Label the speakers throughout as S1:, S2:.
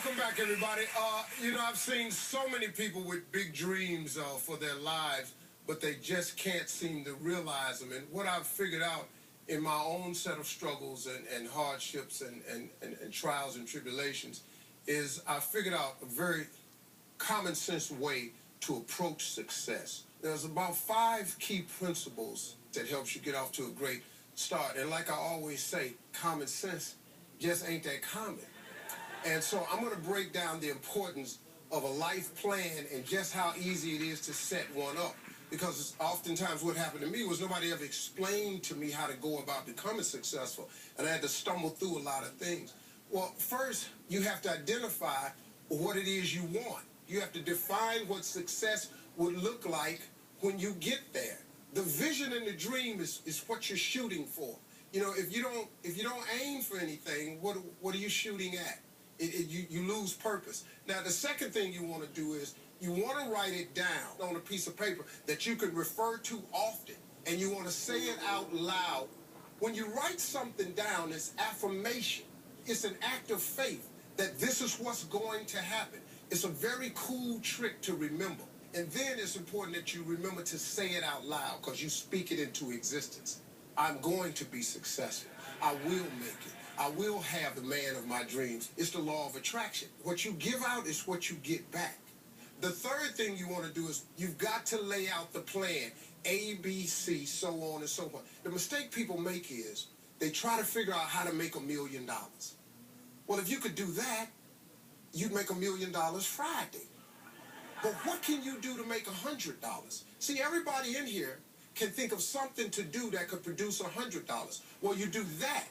S1: Welcome back, everybody. I've seen so many people with big dreams for their lives, but they just can't seem to realize them. And what I've figured out in my own set of struggles and hardships and trials and tribulations is I figured out a very common sense way to approach success. There's about 5 key principles that helps you get off to a great start. And like I always say, common sense just ain't that common. And so I'm going to break down the importance of a life plan and just how easy it is to set one up. Because oftentimes what happened to me was nobody ever explained to me how to go about becoming successful. And I had to stumble through a lot of things. Well, first, you have to identify what it is you want. You have to define what success would look like when you get there. The vision and the dream is what you're shooting for. You know, if you don't aim for anything, what are you shooting at? You lose purpose. Now, the second thing you want to do is you want to write it down on a piece of paper that you can refer to often, and you want to say it out loud. When you write something down, it's affirmation. It's an act of faith that this is what's going to happen. It's a very cool trick to remember. And then it's important that you remember to say it out loud because you speak it into existence. I'm going to be successful. I will make it. I will have the man of my dreams. It's the law of attraction. What you give out is what you get back. The third thing you want to do is you've got to lay out the plan. A, B, C, so on and so on. The mistake people make is they try to figure out how to make $1 million. Well, if you could do that, you'd make $1 million Friday. But what can you do to make $100? See, everybody in here can think of something to do that could produce $100. Well, you do that.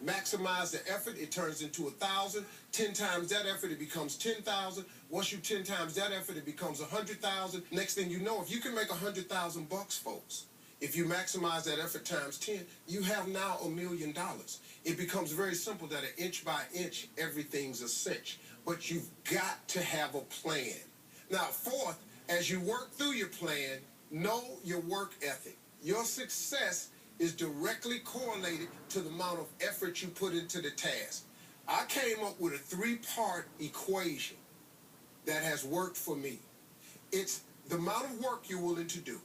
S1: Maximize the effort, it turns into 1,000. 10 times that effort, it becomes 10,000. Once you 10 times that effort, it becomes 100,000. Next thing you know, if you can make 100,000 bucks, folks, if you maximize that effort times 10, you have now $1 million. It becomes very simple that inch by inch, everything's a cinch. But you've got to have a plan. Now, fourth, as you work through your plan, know your work ethic. Your success is directly correlated to the amount of effort you put into the task. I came up with a 3-part equation that has worked for me. It's the amount of work you're willing to do.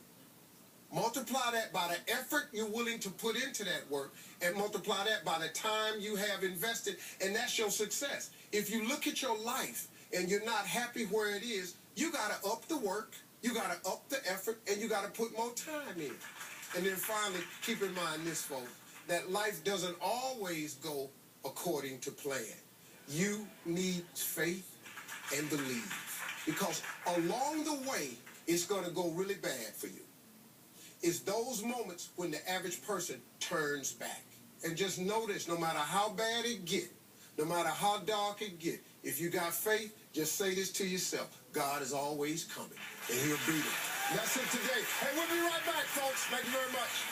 S1: Multiply that by the effort you're willing to put into that work, and multiply that by the time you have invested, and that's your success. If you look at your life and you're not happy where it is, you got to up the work, you got to up the effort, and you got to put more time in. And then finally, keep in mind this, folks, that life doesn't always go according to plan. You need faith and believe. Because along the way, it's going to go really bad for you. It's those moments when the average person turns back. And just know this, no matter how bad it get, no matter how dark it get, if you got faith, just say this to yourself: God is always coming, and he'll be there. That's it today. Hey, we'll be right back, folks. Thank you very much.